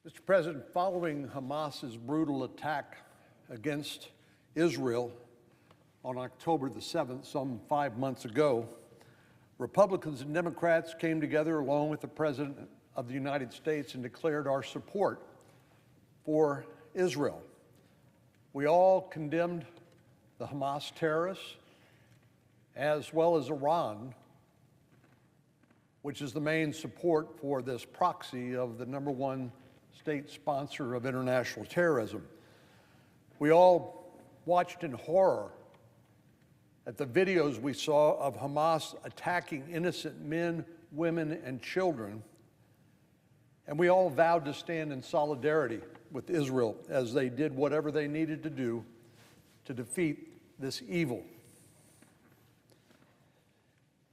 Mr. President, following Hamas's brutal attack against Israel on October the 7th, some 5 months ago, Republicans and Democrats came together along with the President of the United States and declared our support for Israel. We all condemned the Hamas terrorists, as well as Iran, which is the main support for this proxy of the #1 state sponsor of international terrorism. We all watched in horror at the videos we saw of Hamas attacking innocent men, women, and children, and we all vowed to stand in solidarity with Israel as they did whatever they needed to do to defeat this evil.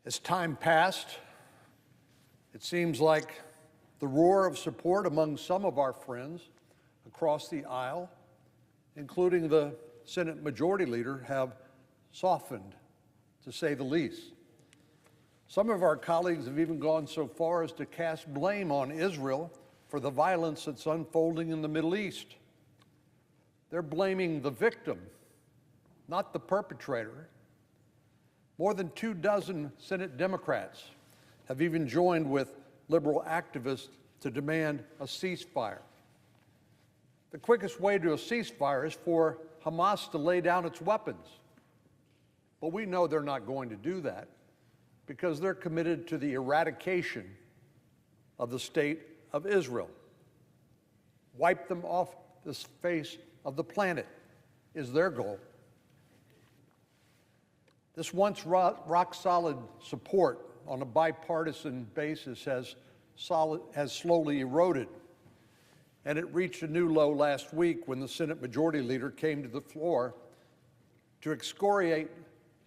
As time passed, it seems like the roar of support among some of our friends across the aisle, including the Senate Majority Leader, have softened, to say the least. Some of our colleagues have even gone so far as to cast blame on Israel for the violence that's unfolding in the Middle East. They're blaming the victim, not the perpetrator. More than 24 Senate Democrats have even joined with liberal activists to demand a ceasefire. The quickest way to a ceasefire is for Hamas to lay down its weapons. But we know they're not going to do that because they're committed to the eradication of the state of Israel. Wipe them off the face of the planet is their goal. This once rock-solid support on a bipartisan basis has slowly eroded, and it reached a new low last week when the Senate Majority Leader came to the floor to excoriate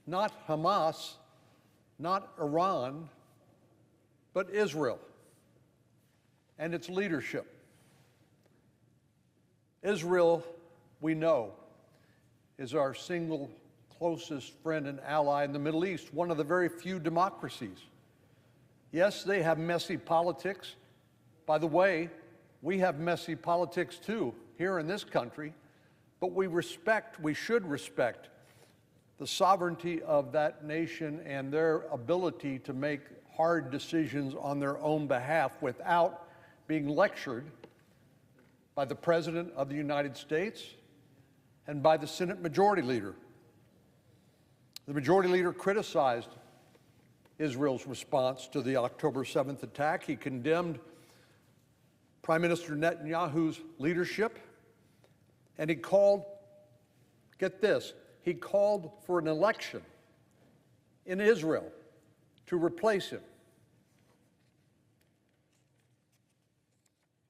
not Hamas, not Iran, but Israel and its leadership. Israel, we know, is our single closest friend and ally in the Middle East, one of the very few democracies. Yes, they have messy politics. By the way, we have messy politics too here in this country, but we should respect the sovereignty of that nation and their ability to make hard decisions on their own behalf without being lectured by the President of the United States and by the Senate Majority Leader. The Majority Leader criticized Israel's response to the October 7th attack. He condemned Prime Minister Netanyahu's leadership, and he called, get this, he called for an election in Israel to replace him.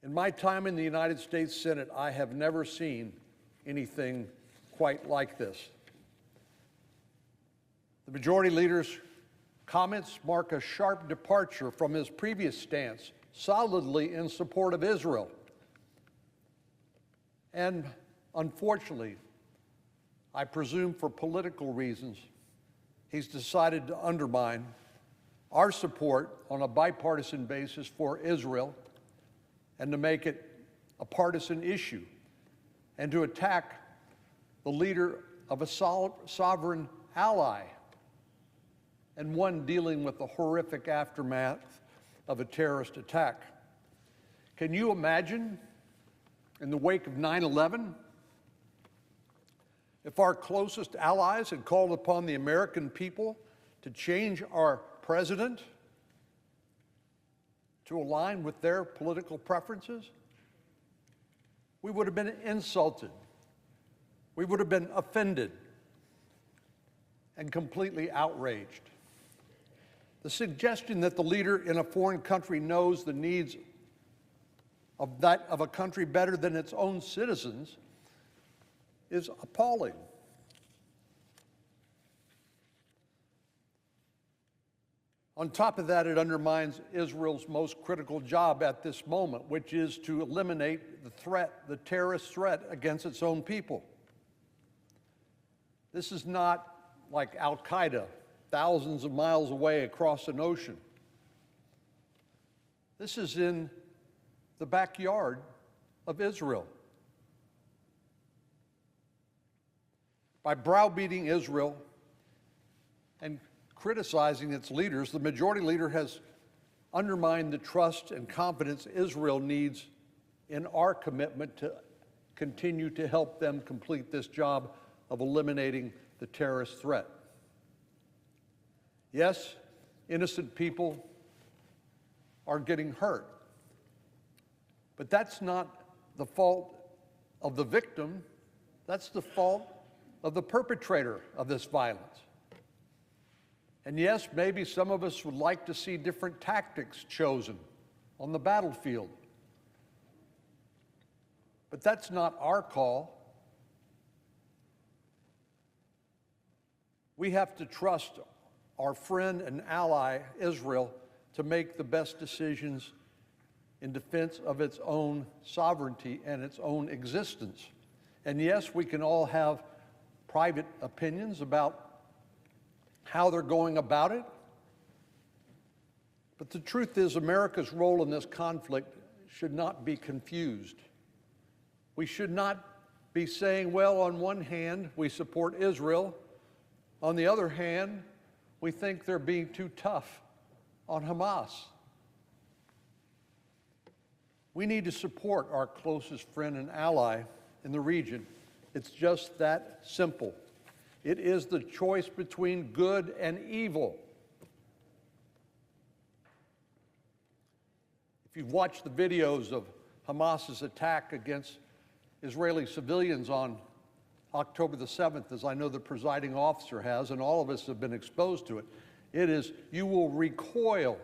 In my time in the United States Senate, I have never seen anything quite like this. The Majority Leader's comments mark a sharp departure from his previous stance, solidly in support of Israel. And unfortunately, I presume for political reasons, he's decided to undermine our support on a bipartisan basis for Israel and to make it a partisan issue and to attack the leader of a sovereign ally and one dealing with the horrific aftermath of a terrorist attack. Can you imagine, in the wake of 9/11, if our closest allies had called upon the American people to change our president to align with their political preferences? We would have been insulted. We would have been offended and completely outraged. The suggestion that the leader in a foreign country knows the needs of a country better than its own citizens is appalling. On top of that, it undermines Israel's most critical job at this moment, which is to eliminate the terrorist threat against its own people. This is not like Al-Qaeda, thousands of miles away across an ocean. This is in the backyard of Israel. By browbeating Israel and criticizing its leaders, the majority leader has undermined the trust and confidence Israel needs in our commitment to continue to help them complete this job of eliminating the terrorist threat. Yes, innocent people are getting hurt, but that's not the fault of the victim, that's the fault of the perpetrator of this violence. And yes, maybe some of us would like to see different tactics chosen on the battlefield. But that's not our call. We have to trust our friend and ally, Israel, to make the best decisions in defense of its own sovereignty and its own existence. And yes, we can all have private opinions about how they're going about it. But the truth is, America's role in this conflict should not be confused. We should not be saying, well, on one hand, we support Israel. On the other hand, we think they're being too tough on Hamas. We need to support our closest friend and ally in the region. It's just that simple. It is the choice between good and evil. If you've watched the videos of Hamas's attack against Israeli civilians on October the 7th, as I know the presiding officer has, and all of us have been exposed to it, it is, you will recoil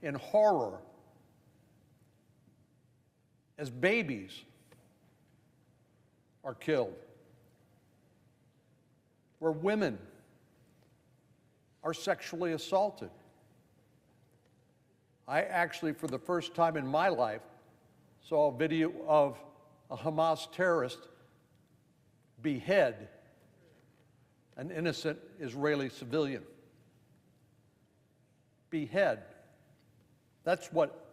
in horror as babies are killed, where women are sexually assaulted. I actually, for the first time in my life, saw a video of a Hamas terrorist behead an innocent Israeli civilian. Behead. That's what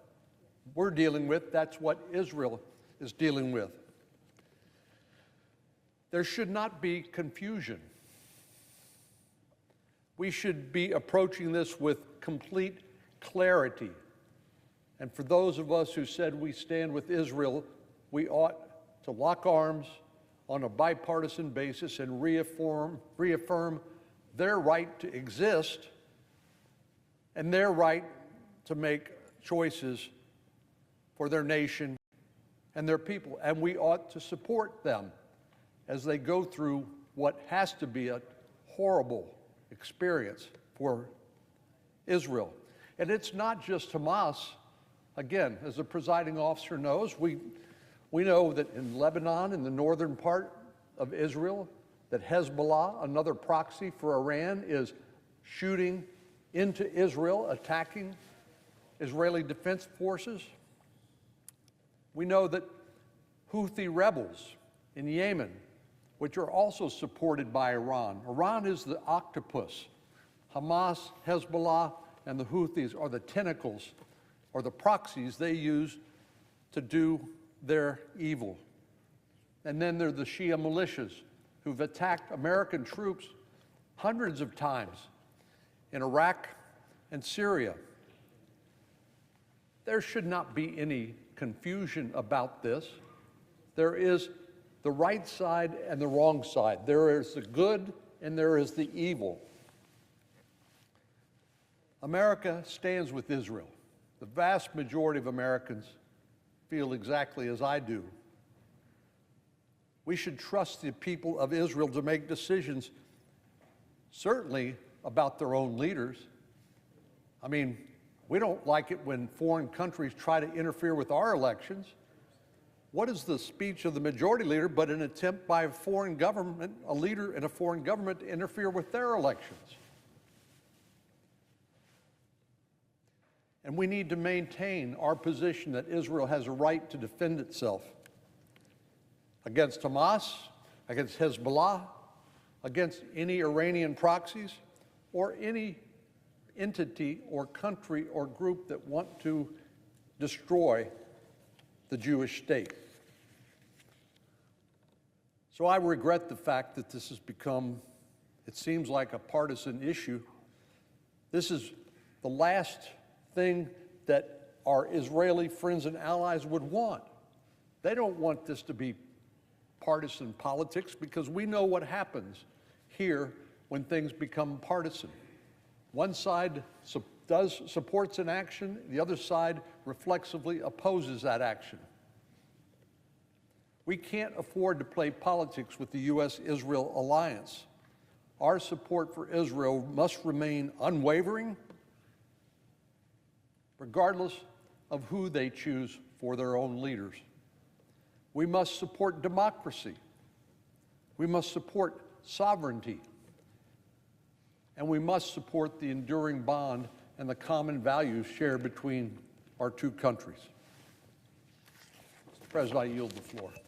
we're dealing with. That's what Israel is dealing with. There should not be confusion. We should be approaching this with complete clarity. And for those of us who said we stand with Israel, we ought to lock arms on a bipartisan basis and reaffirm their right to exist and their right to make choices for their nation and their people. And we ought to support them as they go through what has to be a horrible experience for Israel. And it's not just Hamas. Again, as the presiding officer knows, we know that in Lebanon, in the northern part of Israel, that Hezbollah, another proxy for Iran, is shooting into Israel, attacking Israeli defense forces. We know that Houthi rebels in Yemen, which are also supported by Iran. Iran is the octopus. Hamas, Hezbollah, and the Houthis are the tentacles or the proxies they use to do their evil. And then there are the Shia militias who've attacked American troops hundreds of times in Iraq and Syria. There should not be any confusion about this. There is the right side and the wrong side. There is the good and there is the evil. America stands with Israel. The vast majority of Americans feel exactly as I do. We should trust the people of Israel to make decisions, certainly about their own leaders. I mean, we don't like it when foreign countries try to interfere with our elections. What is the speech of the majority leader but an attempt by a foreign government, a leader in a foreign government, to interfere with their elections? And we need to maintain our position that Israel has a right to defend itself against Hamas, against Hezbollah, against any Iranian proxies, or any entity or country or group that want to destroy the Jewish state. So I regret the fact that this has become, it seems like, a partisan issue. This is the last thing that our Israeli friends and allies would want. They don't want this to be partisan politics, because we know what happens here when things become partisan. One side supports an action, the other side reflexively opposes that action. We can't afford to play politics with the U.S.-Israel alliance. Our support for Israel must remain unwavering, regardless of who they choose for their own leaders. We must support democracy. We must support sovereignty. And we must support the enduring bond and the common values shared between our two countries. Mr. President, I yield the floor.